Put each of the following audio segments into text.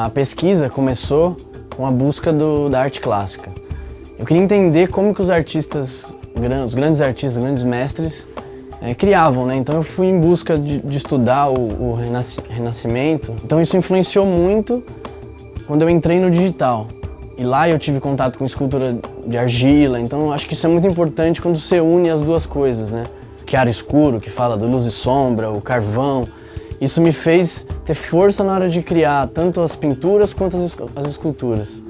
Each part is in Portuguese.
A pesquisa começou com a busca da arte clássica. Eu queria entender como que os artistas, os grandes artistas, grandes mestres, criavam, né? Então eu fui em busca de estudar o Renascimento. Então isso influenciou muito quando eu entrei no digital. E lá eu tive contato com escultura de argila, então eu acho que isso é muito importante quando você une as duas coisas, né? Chiaro escuro, que fala do luz e sombra, o carvão. Isso me fez ter força na hora de criar tanto as pinturas quanto as esculturas.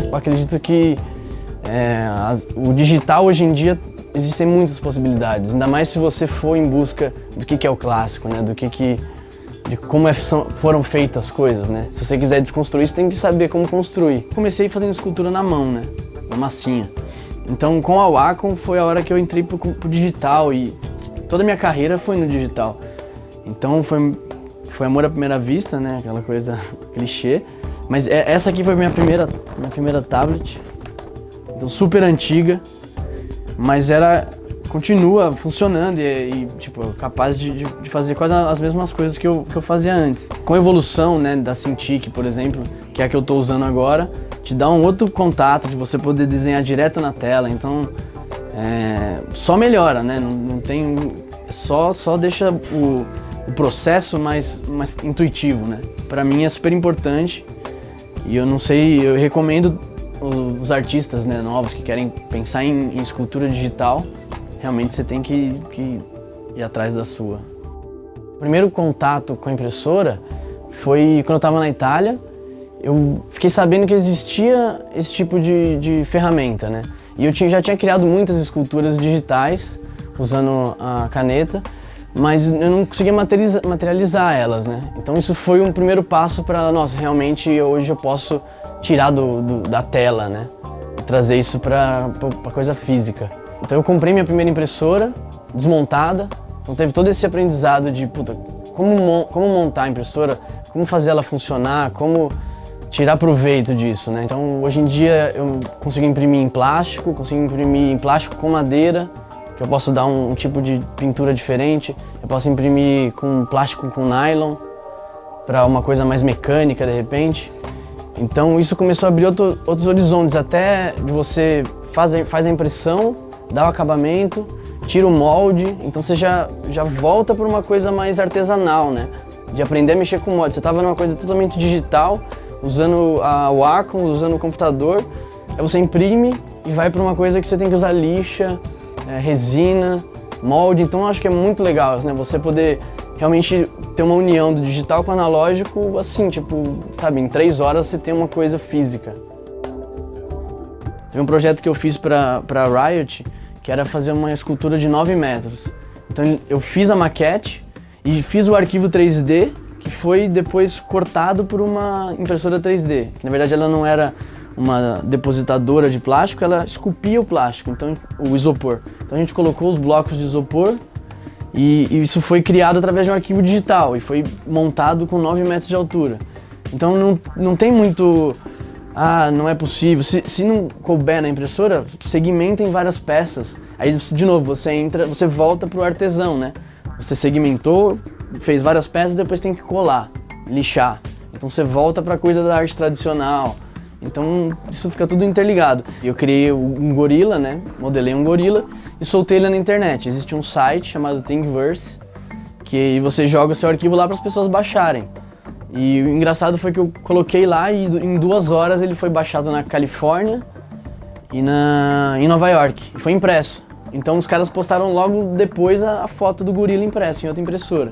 Eu acredito que o digital hoje em dia existem muitas possibilidades, ainda mais se você for em busca do que é o clássico, né? De como foram feitas as coisas, né? Se você quiser desconstruir, você tem que saber como construir. Comecei fazendo escultura na mão, né? Na massinha. Então, com a Wacom foi a hora que eu entrei pro digital e toda a minha carreira foi no digital. Então, foi amor à primeira vista, né? Aquela coisa clichê. Mas essa aqui foi minha primeira tablet. Então, super antiga. Mas continua funcionando e tipo, capaz de fazer quase as mesmas coisas que eu fazia antes. Com a evolução, né, da Cintiq, por exemplo, que é a que eu estou usando agora, te dá um outro contato de você poder desenhar direto na tela, então só melhora, né? Não tem, só deixa o processo mais intuitivo, né? Para mim é super importante e eu não sei, eu recomendo os artistas, né, novos que querem pensar em escultura digital, realmente você tem que ir atrás da sua. O primeiro contato com a impressora foi quando eu estava na Itália. Eu fiquei sabendo que existia esse tipo de ferramenta, né? E eu já tinha criado muitas esculturas digitais usando a caneta, mas eu não conseguia materializar elas, né? Então isso foi um primeiro passo para, nossa, realmente hoje eu posso tirar da tela, né? E trazer isso para coisa física. Então eu comprei minha primeira impressora, desmontada, então teve todo esse aprendizado de, como montar a impressora, como fazer ela funcionar, como tirar proveito disso, né? Então hoje em dia eu consigo imprimir em plástico, com madeira, que eu posso dar um tipo de pintura diferente. Eu posso imprimir com plástico com nylon, para uma coisa mais mecânica de repente. Então isso começou a abrir outros horizontes, até de você faz a impressão, dá o acabamento, tira o molde, então você já volta para uma coisa mais artesanal, né? De aprender a mexer com molde. Você estava numa coisa totalmente digital, usando a Wacom, usando o computador, aí você imprime e vai para uma coisa que você tem que usar lixa, resina, molde. Então eu acho que é muito legal, né? Você poder realmente ter uma união do digital com o analógico, assim, tipo, sabe, em 3 horas você tem uma coisa física. Teve um projeto que eu fiz para Riot, que era fazer uma escultura de 9 metros. Então eu fiz a maquete e fiz o arquivo 3D, que foi depois cortado por uma impressora 3D. Que na verdade ela não era uma depositadora de plástico, ela esculpia o plástico, então o isopor. Então a gente colocou os blocos de isopor e isso foi criado através de um arquivo digital e foi montado com 9 metros de altura. Então não tem muito, não é possível. Se não couber na impressora, segmenta em várias peças. Aí de novo você volta para o artesão, né? Você segmentou, fez várias peças, depois tem que colar, lixar. Então você volta para a coisa da arte tradicional. Então isso fica tudo interligado. Eu criei um gorila, né? Modelei um gorila e soltei ele na internet. Existe um site chamado Thingiverse, que você joga o seu arquivo lá para as pessoas baixarem. E o engraçado foi que eu coloquei lá e em 2 horas ele foi baixado na Califórnia e em Nova York. E foi impresso. Então os caras postaram logo depois a foto do gorila impresso em outra impressora.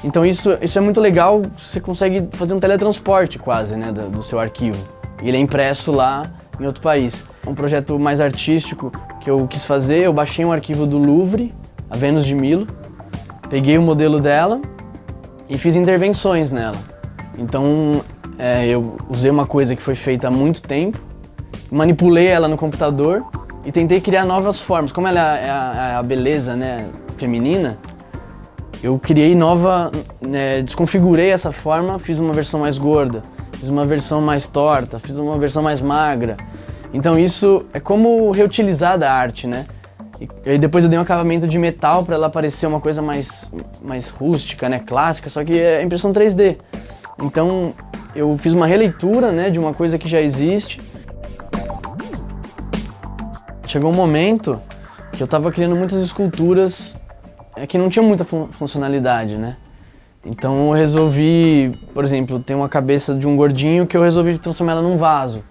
Então isso é muito legal, você consegue fazer um teletransporte quase, né, do seu arquivo. Ele é impresso lá em outro país. Um projeto mais artístico que eu quis fazer, eu baixei um arquivo do Louvre, a Vênus de Milo, peguei o modelo dela e fiz intervenções nela. Então eu usei uma coisa que foi feita há muito tempo, manipulei ela no computador e tentei criar novas formas. Como ela é a beleza, né, feminina, eu criei desconfigurei essa forma, fiz uma versão mais gorda, fiz uma versão mais torta, fiz uma versão mais magra. Então isso é como reutilizar da arte, né? E aí depois eu dei um acabamento de metal para ela parecer uma coisa mais rústica, né? Clássica, só que é impressão 3D. Então eu fiz uma releitura, né, de uma coisa que já existe. Chegou um momento que eu estava criando muitas esculturas que não tinham muita funcionalidade, né? Então eu resolvi, por exemplo, tem uma cabeça de um gordinho que eu resolvi transformar ela num vaso.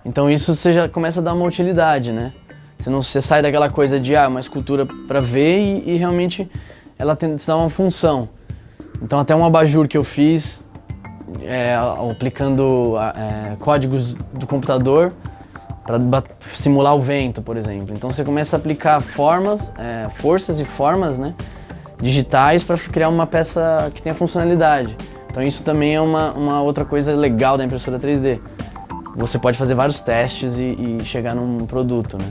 Então isso você já começa a dar uma utilidade, né? Você sai daquela coisa de uma escultura para ver e realmente ela tem que dar uma função. Então até um abajur que eu fiz, aplicando códigos do computador para simular o vento, por exemplo. Então você começa a aplicar forças e formas, né, digitais para criar uma peça que tenha funcionalidade. Então isso também é uma outra coisa legal da impressora 3D. Você pode fazer vários testes e chegar num produto, né?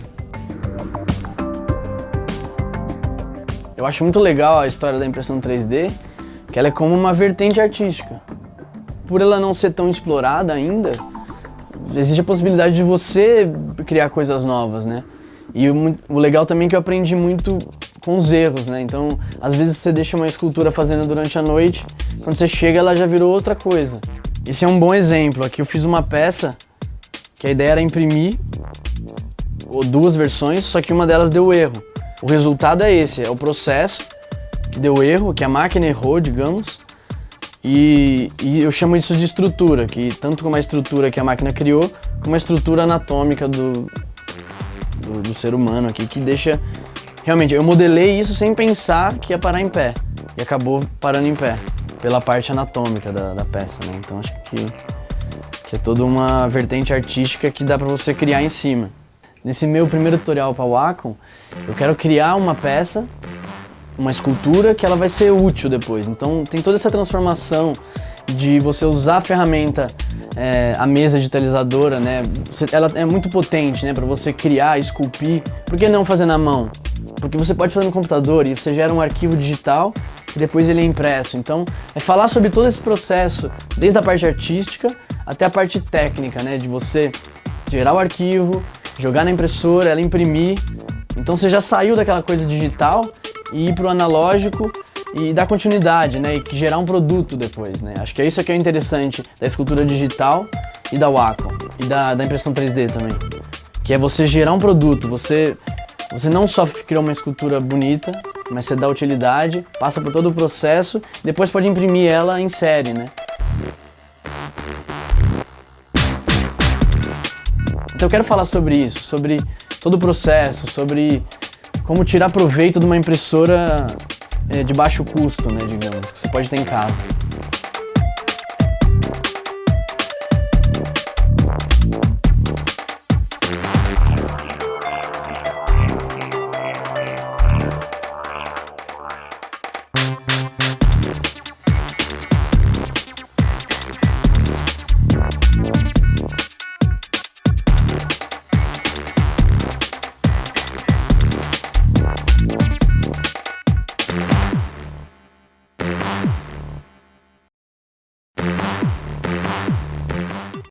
Eu acho muito legal a história da impressão 3D, que ela é como uma vertente artística. Por ela não ser tão explorada ainda, existe a possibilidade de você criar coisas novas, né? E o legal também é que eu aprendi muito com os erros, né? Então, às vezes você deixa uma escultura fazendo durante a noite, quando você chega ela já virou outra coisa. Esse é um bom exemplo. Aqui eu fiz uma peça que a ideia era imprimir duas versões, só que uma delas deu erro. O resultado é esse, é o processo que deu erro, que a máquina errou, digamos, e eu chamo isso de estrutura, que tanto como a estrutura que a máquina criou, como a estrutura anatômica do ser humano aqui, que deixa... Realmente, eu modelei isso sem pensar que ia parar em pé, e acabou parando em pé, pela parte anatômica da peça, né? Então acho que é toda uma vertente artística que dá pra você criar em cima. Nesse meu primeiro tutorial para Wacom, eu quero criar uma peça, uma escultura que ela vai ser útil depois. Então tem toda essa transformação de você usar a ferramenta, a mesa digitalizadora, né? Ela é muito potente, né? Para você criar, esculpir. Por que não fazer na mão? Porque você pode fazer no computador e você gera um arquivo digital e depois ele é impresso. Então é falar sobre todo esse processo, desde a parte artística até a parte técnica, né? De você gerar o arquivo, jogar na impressora, ela imprimir. Então você já saiu daquela coisa digital e ir para o analógico e dar continuidade, né? E gerar um produto depois, né? Acho que é isso que é interessante da escultura digital e da Wacom e da impressão 3D também. Que é você gerar um produto, você não só criar uma escultura bonita, mas você dá utilidade, passa por todo o processo, depois pode imprimir ela em série, né? Então eu quero falar sobre isso, sobre todo o processo, sobre como tirar proveito de uma impressora de baixo custo, né, digamos, que você pode ter em casa.